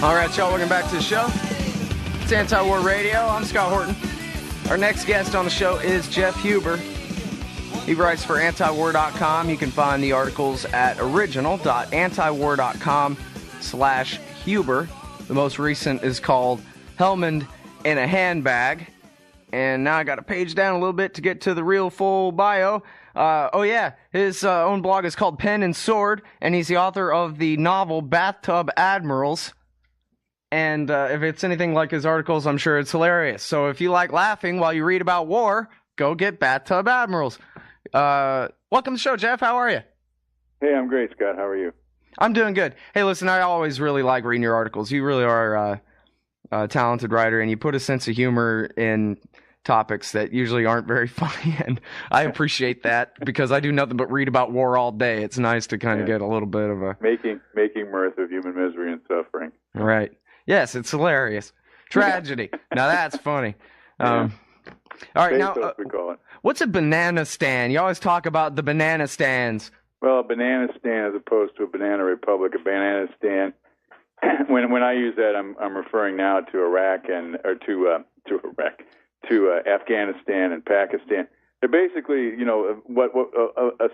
All right, y'all, welcome back to the show. It's Anti-War Radio. I'm Scott Horton. Our next guest on the show is Jeff Huber. He writes for antiwar.com. You can find the articles at original.antiwar.com/Huber. The most recent is called Helmand in a Handbag. And now I got to page down a little bit to get to the real full bio. His own blog is called Pen and Sword, and he's the author of the novel Bathtub Admirals. And if it's anything like his articles, I'm sure it's hilarious. So if you like laughing while you read about war, go get Bathtub Admirals. Welcome to the show, Jeff. How are you? Hey, I'm great, Scott. How are you? I'm doing good. Hey, listen, I always really like reading your articles. You really are a talented writer, and you put a sense of humor in topics that usually aren't very funny, and I appreciate that because I do nothing but read about war all day. It's nice to kind of get a little bit of a... Making mirth of human misery and suffering. Right. Yes, it's hilarious. Tragedy. Now that's funny. Yeah. All right, now, we call it. What's a banana stand? You always talk about the banana stands. Well, a banana stand as opposed to a banana republic. A banana stand, when I use that, I'm referring now to Iraq to Afghanistan and Pakistan. They're basically, what a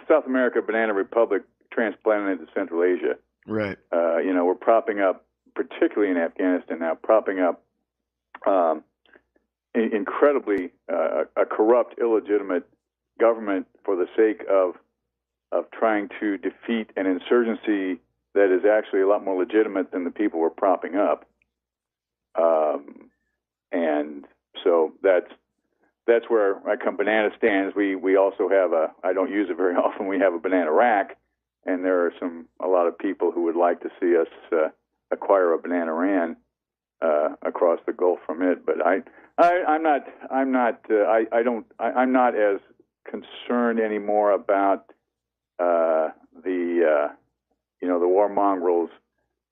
South America banana republic transplanted into Central Asia. Right. We're propping up, particularly in Afghanistan now, incredibly a corrupt, illegitimate government for the sake of trying to defeat an insurgency that is actually a lot more legitimate than the people we're propping up. And so that's where I come. Banana stands. We also have I don't use it very often. We have a banana rack, and there are a lot of people who would like to see us acquire a banana ran across the Gulf from it. But I'm not as concerned anymore about the war mongrels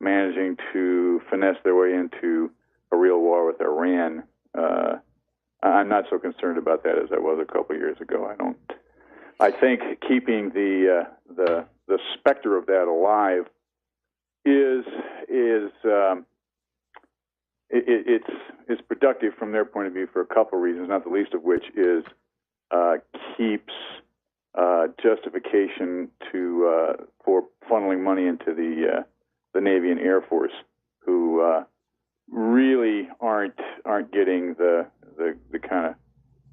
managing to finesse their way into a real war with Iran. I'm not so concerned about that as I was a couple of years ago. I think keeping the specter of that alive it's productive from their point of view for a couple of reasons, not the least of which is keeps justification for funneling money into the Navy and Air Force, who really aren't getting the kind of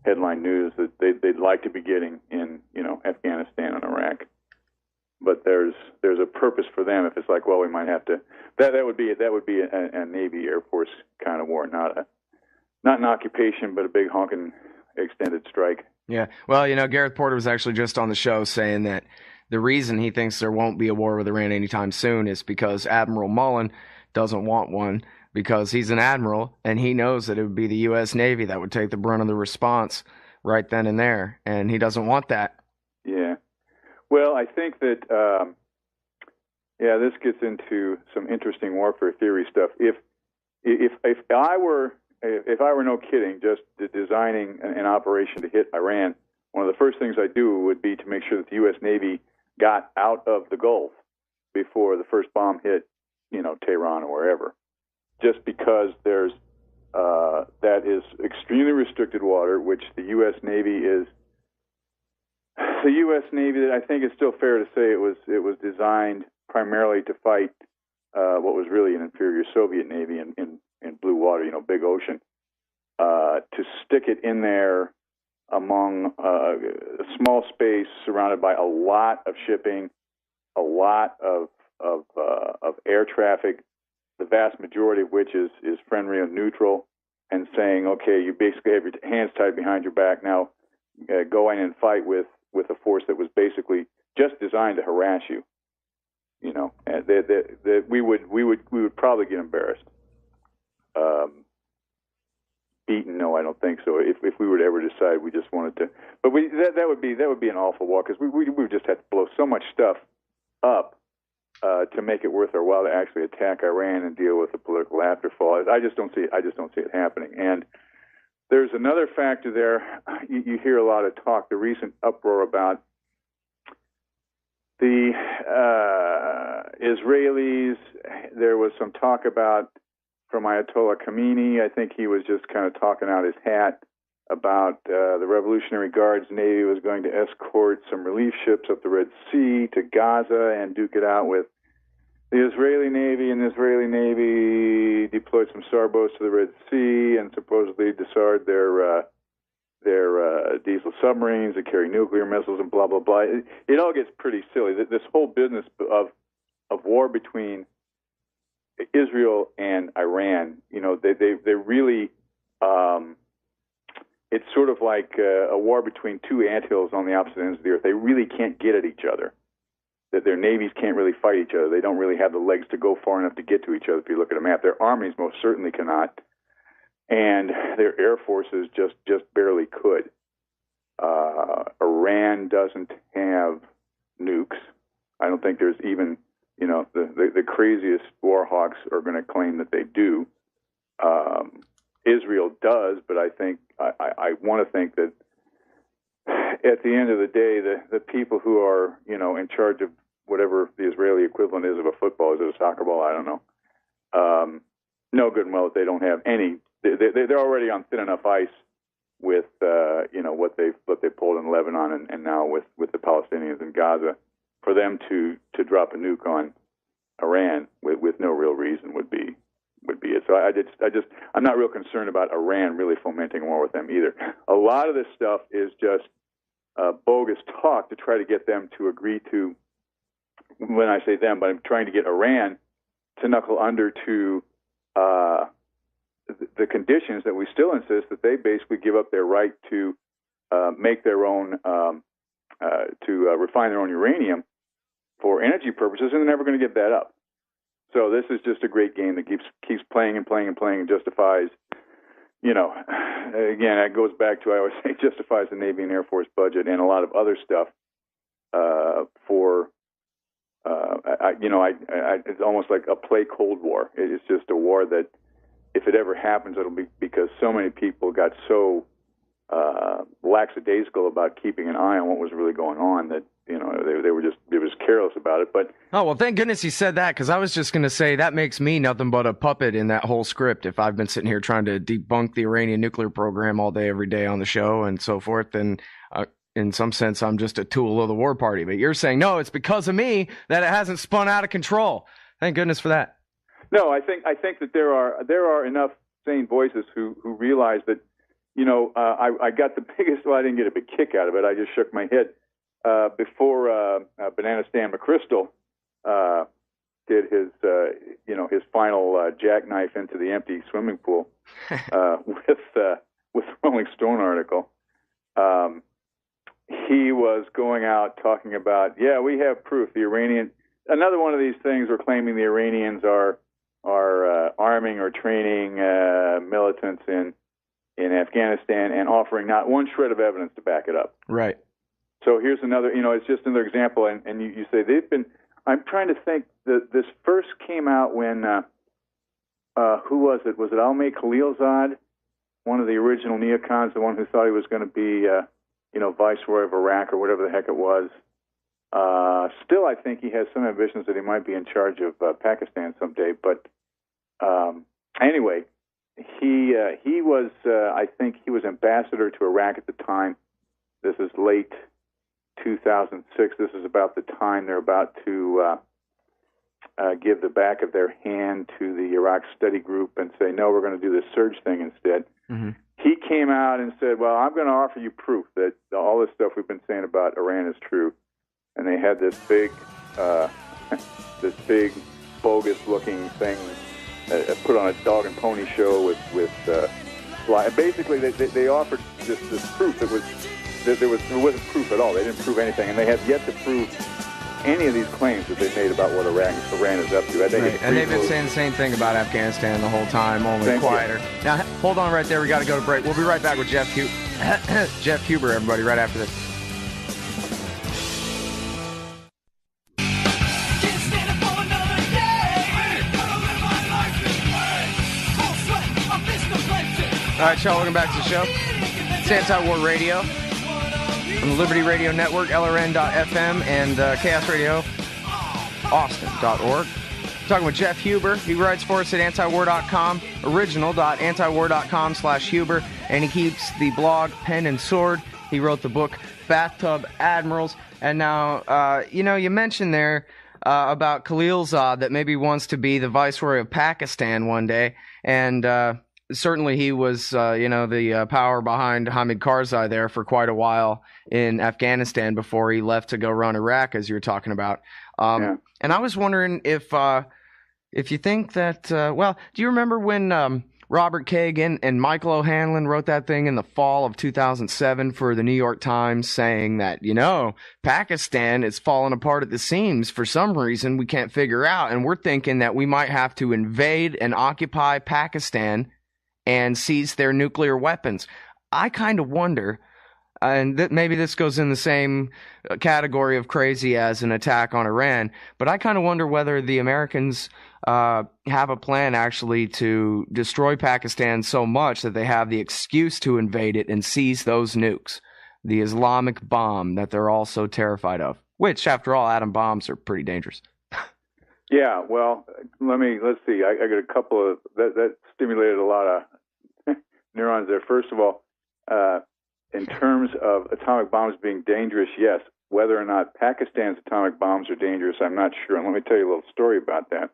headline news that they'd like to be getting in Afghanistan and Iraq. But there's a purpose for them. If it's like, well, we might have to. That would be a Navy Air Force kind of war, not an occupation, but a big honking extended strike. Yeah. Well, Gareth Porter was actually just on the show saying that the reason he thinks there won't be a war with Iran anytime soon is because Admiral Mullen doesn't want one, because he's an admiral and he knows that it would be the U.S. Navy that would take the brunt of the response right then and there, and he doesn't want that. Yeah. Well, I think that this gets into some interesting warfare theory stuff. If I were no kidding, just designing an operation to hit Iran, one of the first things I'd do would be to make sure that the U.S. Navy got out of the Gulf before the first bomb hit, Tehran or wherever. Just because that is extremely restricted water, which the U.S. Navy that I think it's still fair to say it was designed primarily to fight what was really an inferior Soviet Navy in blue water, big ocean, to stick it in there among a small space surrounded by a lot of shipping, a lot of air traffic, the vast majority of which is friendly and neutral, and saying, okay, you basically have your hands tied behind your back. Now go in and fight with a force that was basically just designed to harass you. We would probably get embarrassed. Beaten? No, I don't think so. If we would ever decide we just wanted to, but that would be an awful war, because we would just have to blow so much stuff up to make it worth our while to actually attack Iran and deal with the political afterfall. I just don't see it happening. And there's another factor there. You hear a lot of talk, the recent uproar about the Israelis, there was some talk about from Ayatollah Khomeini. I think he was just kind of talking out his hat about the Revolutionary Guards Navy was going to escort some relief ships up the Red Sea to Gaza and duke it out with the Israeli Navy, and the Israeli Navy deployed some SAR boats to the Red Sea and supposedly disarmed their diesel submarines that carry nuclear missiles and blah, blah, blah. It all gets pretty silly. This whole business of war between Israel and Iran, they really, it's sort of like a war between two anthills on the opposite ends of the earth. They really can't get at each other. That their navies can't really fight each other. They don't really have the legs to go far enough to get to each other. If you look at a map, their armies most certainly cannot, and their air forces just barely could. Iran doesn't have nukes. I don't think there's even, the craziest war hawks are going to claim that they do. Israel does, but I think I want to think that at the end of the day, the people who are, in charge of whatever the Israeli equivalent is of a football, is it a soccer ball? I don't know. Know good and well that they don't have any. They're already on thin enough ice with, what they pulled in Lebanon and now with the Palestinians in Gaza, for them to drop a nuke on Iran with no real reason would be it. So I'm not real concerned about Iran really fomenting war with them either. A lot of this stuff is just bogus talk to try to get them to agree to, when I say them, but I'm trying to get Iran to knuckle under to the conditions that we still insist that they basically give up their right to make their own, refine their own uranium for energy purposes, and they're never going to give that up. So this is just a great game that keeps playing and playing and playing and justifies, again, it goes back to, I always say, justifies the Navy and Air Force budget and a lot of other stuff it's almost like a play Cold War. It's just a war that, if it ever happens, it'll be because so many people got so lackadaisical about keeping an eye on what was really going on that, they were just careless about it. But oh, well, thank goodness he said that, because I was just going to say that makes me nothing but a puppet in that whole script. If I've been sitting here trying to debunk the Iranian nuclear program all day, every day on the show and so forth, then in some sense, I'm just a tool of the war party. But you're saying, no, it's because of me that it hasn't spun out of control. Thank goodness for that. No, I think that there are enough sane voices who realize that, I got the biggest, well, I didn't get a big kick out of it. I just shook my head. Before Banana Stan McChrystal did his final jackknife into the empty swimming pool with the Rolling Stone article, he was going out talking about, we have proof. The Iranian, another one of these things, we're claiming the Iranians are arming or training militants in Afghanistan and offering not one shred of evidence to back it up. Right. So here's another, it's just another example, and you say they've been, I'm trying to think, that this first came out when, who was it? Was it Almay Khalilzad, one of the original neocons, the one who thought he was going to be, viceroy of Iraq or whatever the heck it was? Still, I think he has some ambitions that he might be in charge of Pakistan someday, but anyway, he was, I think he was ambassador to Iraq at the time. This is late 2006. This is about the time they're about to give the back of their hand to the Iraq study group and say, no, we're going to do this surge thing instead. Mm-hmm. He came out and said, well, I'm going to offer you proof that all this stuff we've been saying about Iran is true. And they had this big bogus-looking thing put on a dog and pony show with basically they offered this proof that was there wasn't proof at all. They didn't prove anything, and they have yet to prove any of these claims that they made about what Iran is up to. I think right. And they've been saying the same thing about Afghanistan the whole time, only quieter. Now, hold on right there. We got to go to break. We'll be right back with Jeff Huber, everybody, right after this. All right, y'all, welcome back to the show. It's Anti-War Radio on the Liberty Radio Network, LRN.FM, and Chaos Radio austin.org. Talking with Jeff Huber. He writes for us at antiwar.com, original.antiwar.com/Huber, and he keeps the blog Pen and Sword. He wrote the book Bathtub Admirals. And now, you mentioned there about Khalilzad that maybe wants to be the viceroy of Pakistan one day. And certainly he was, the power behind Hamid Karzai there for quite a while in Afghanistan before he left to go run Iraq, as you were talking about. And I was wondering if you think that, do you remember when Robert Kagan and Michael O'Hanlon wrote that thing in the fall of 2007 for the New York Times saying that, Pakistan is falling apart at the seams for some reason we can't figure out, and we're thinking that we might have to invade and occupy Pakistan and seize their nuclear weapons. I kind of wonder, and maybe this goes in the same category of crazy as an attack on Iran, but I kind of wonder whether the Americans have a plan actually to destroy Pakistan so much that they have the excuse to invade it and seize those nukes, the Islamic bomb that they're all so terrified of, which, after all, atom bombs are pretty dangerous. Yeah, well, let's see. I got a couple of, that stimulated a lot of neurons there. First of all, in terms of atomic bombs being dangerous, yes. Whether or not Pakistan's atomic bombs are dangerous, I'm not sure. And let me tell you a little story about that.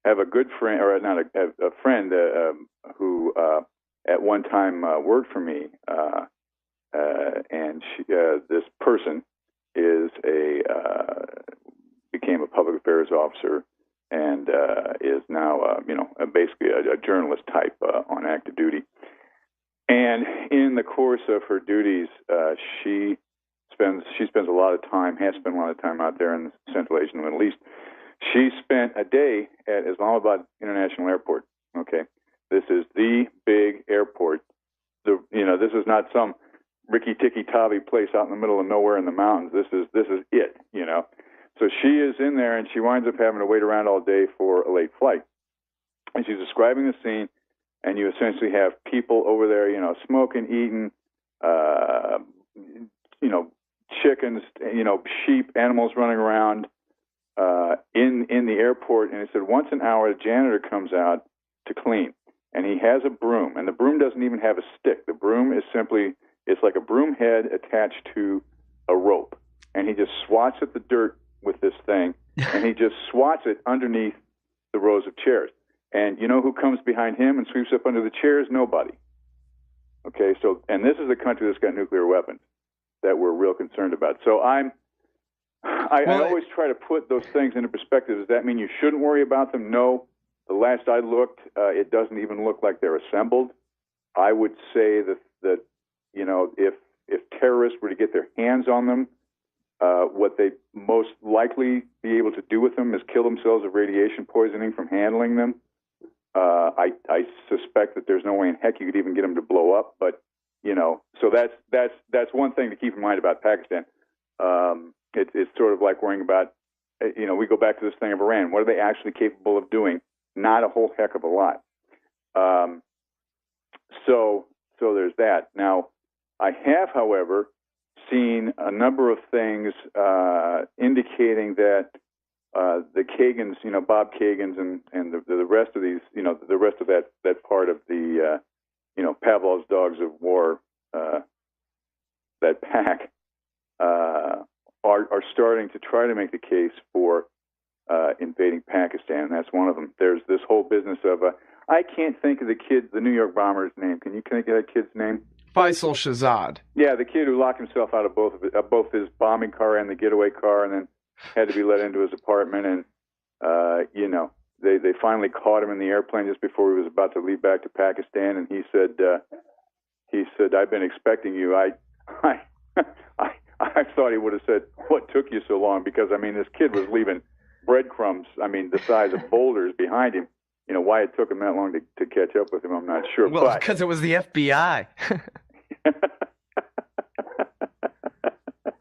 I have a good friend, or not a friend, who at one time worked for me, and this person became a public affairs officer and is now, basically a journalist type on active duty. And in the course of her duties, she spends a lot of time, has spent a lot of time out there in Central Asia and the Middle East. She spent a day at Islamabad International Airport. Okay, this is the big airport. This is not some ricky-ticky-tavi place out in the middle of nowhere in the mountains. This is it. So she is in there, and she winds up having to wait around all day for a late flight. And she's describing the scene, and you essentially have people over there, smoking, eating, chickens, sheep, animals running around in the airport. And he said once an hour, a janitor comes out to clean, and he has a broom, and the broom doesn't even have a stick. The broom is simply, it's like a broom head attached to a rope, and he just swats at the dirt with this thing, and he just swats it underneath the rows of chairs. And you know who comes behind him and sweeps up under the chairs? Nobody. Okay, so, and this is a country that's got nuclear weapons that we're real concerned about. So I always try to put those things into perspective. Does that mean you shouldn't worry about them? No. The last I looked, it doesn't even look like they're assembled. I would say that if terrorists were to get their hands on them, what they most likely be able to do with them is kill themselves of radiation poisoning from handling them. I suspect that there's no way in heck you could even get them to blow up. But so that's one thing to keep in mind about Pakistan. It's sort of like worrying about, we go back to this thing of Iran. What are they actually capable of doing? Not a whole heck of a lot. So there's that. Now, I have, however, seen a number of things indicating that the Kagans, Bob Kagan's and the rest of these, the rest of that part of the, Pavlov's dogs of war, that pack, are starting to try to make the case for invading Pakistan. And that's one of them. There's this whole business of, I can't think of the New York bomber's name. Can you think of that kid's name? Faisal Shahzad. Yeah, the kid who locked himself out of both his bombing car and the getaway car, and then had to be let into his apartment. And they finally caught him in the airplane just before he was about to leave back to Pakistan. And he said, "I've been expecting you." I thought he would have said, "What took you so long?" Because this kid was leaving breadcrumbs. The size of boulders behind him. Why it took him that long to catch up with him, I'm not sure. Well, because it was the FBI.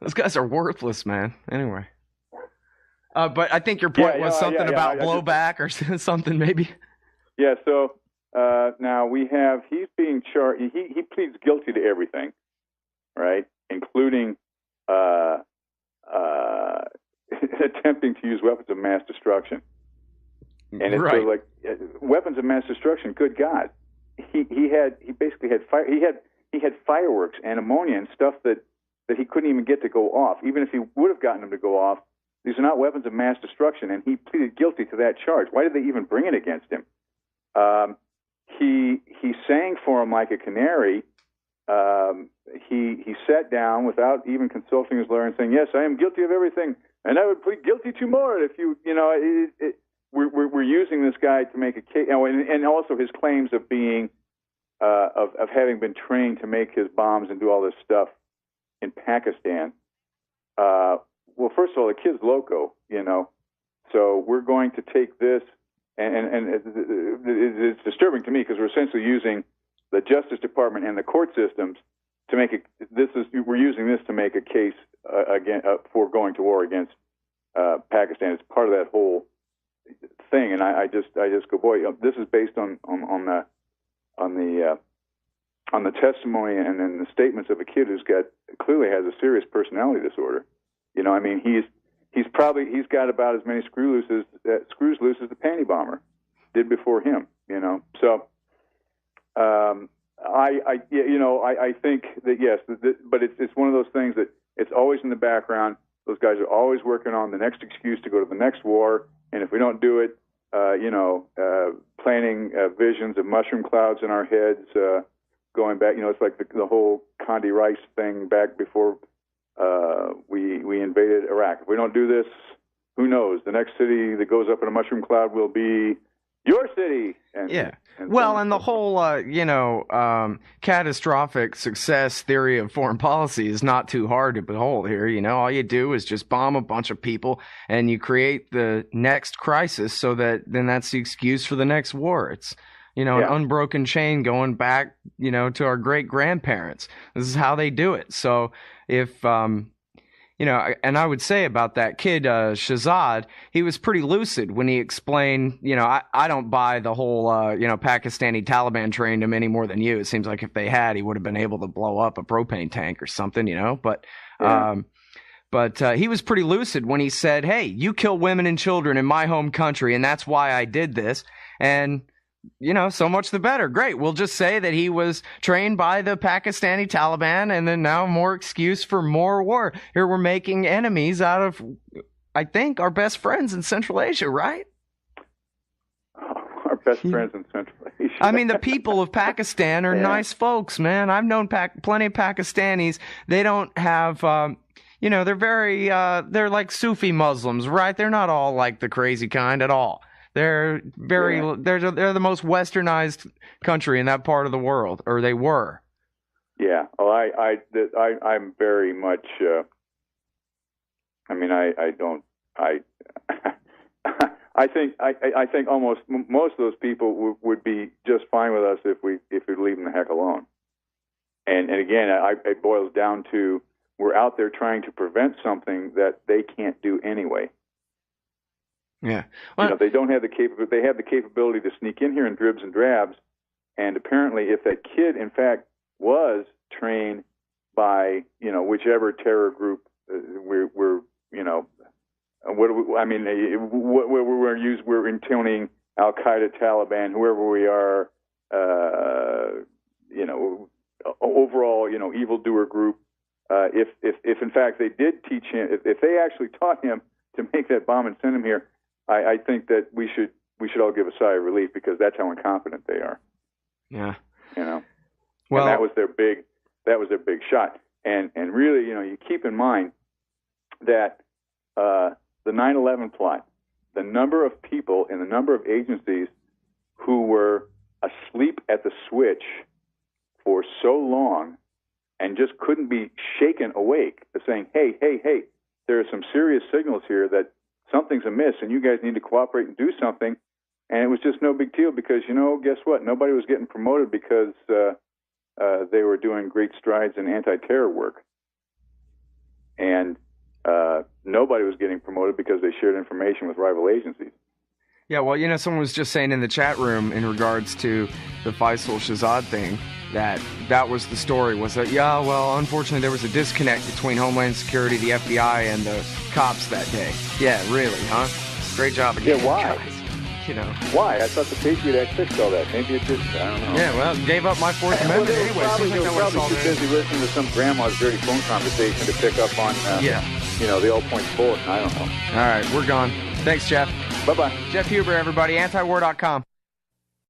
Those guys are worthless, man. Anyway. But I think your point was something about blowback or something, maybe. Yeah, so now he's being charged. He pleads guilty to everything, right? Including attempting to use weapons of mass destruction. And it's right. sort of like weapons of mass destruction. Good God, he basically had fire. He had fireworks and ammonia and stuff that he couldn't even get to go off. Even if he would have gotten them to go off, these are not weapons of mass destruction, and he pleaded guilty to that charge. Why did they even bring it against him? He sang for him like a canary. He sat down without even consulting his lawyer and saying, "Yes, I am guilty of everything, and I would plead guilty to more if we're using this guy to make a case." And also his claims of being of having been trained to make his bombs and do all this stuff in Pakistan. Well, first of all, the kid's loco, So we're going to take this, and it's disturbing to me because we're essentially using the Justice Department and the court systems to make we're using this to make a case for going to war against Pakistan. It's part of that whole thing, and I just go, boy, this is based on the testimony and then the statements of a kid who's clearly has a serious personality disorder. I mean, he's got about as many screws loose as the panty bomber did before him. So I think that yes, but it's one of those things that it's always in the background. Those guys are always working on the next excuse to go to the next war, and if we don't do it, planning visions of mushroom clouds in our heads, going back. It's like the whole Condi Rice thing back before we invaded Iraq. If we don't do this, who knows? The next city that goes up in a mushroom cloud will be your city. And the whole, catastrophic success theory of foreign policy is not too hard to behold here. All you do is just bomb a bunch of people and you create the next crisis so that then that's the excuse for the next war. It's, an unbroken chain going back, to our great grandparents. This is how they do it. So if, and I would say about that kid, Shahzad, he was pretty lucid when he explained, I don't buy the whole, Pakistani Taliban trained him any more than you. It seems like if they had, he would have been able to blow up a propane tank or something, but he was pretty lucid when he said, hey, you kill women and children in my home country, and that's why I did this. And, so much the better. Great. We'll just say that he was trained by the Pakistani Taliban, and then now more excuse for more war. Here we're making enemies out of, I think, our best friends in Central Asia, right? Our best friends in Central Asia. I mean, the people of Pakistan are nice folks, man. I've known plenty of Pakistanis. They don't have, they're very, they're like Sufi Muslims, right? They're not all like the crazy kind at all. They're they're the most westernized country in that part of the world, or they were. Yeah. Well, I'm very much. I think almost most of those people would be just fine with us if we leave them the heck alone. And again, it boils down to we're out there trying to prevent something that they can't do anyway. Yeah, well, they don't have the capability. They have the capability to sneak in here in dribs and drabs. And apparently, if that kid, in fact, was trained by whichever terror group we're intoning Al Qaeda, Taliban, whoever we are, overall, evildoer group. If in fact they did teach him, if they actually taught him to make that bomb and send him here. I think that we should all give a sigh of relief because that's how incompetent they are. Yeah. Well, and that was their big shot. And really, you keep in mind that the 9/11 plot, the number of people and the number of agencies who were asleep at the switch for so long and just couldn't be shaken awake, saying, hey, there are some serious signals here that something's amiss, and you guys need to cooperate and do something. And it was just no big deal because, guess what? Nobody was getting promoted because they were doing great strides in anti-terror work. And nobody was getting promoted because they shared information with rival agencies. Yeah, well, someone was just saying in the chat room in regards to the Faisal Shahzad thing, that was the story, was that, yeah, well, unfortunately there was a disconnect between Homeland Security, the FBI, and the cops that day. Yeah, really, huh? Great job again. Yeah, why? Guys. You know. Why? I thought the Patriot Act fixed all that. Maybe it didn't. I don't know. Yeah, well, gave up my Fourth Amendment anyway. Probably, they were probably too busy listening to some grandma's dirty phone conversation to pick up on, the all-points bulletin. I don't know. All right, we're gone. Thanks, Jeff. Bye-bye. Jeff Huber, everybody, antiwar.com.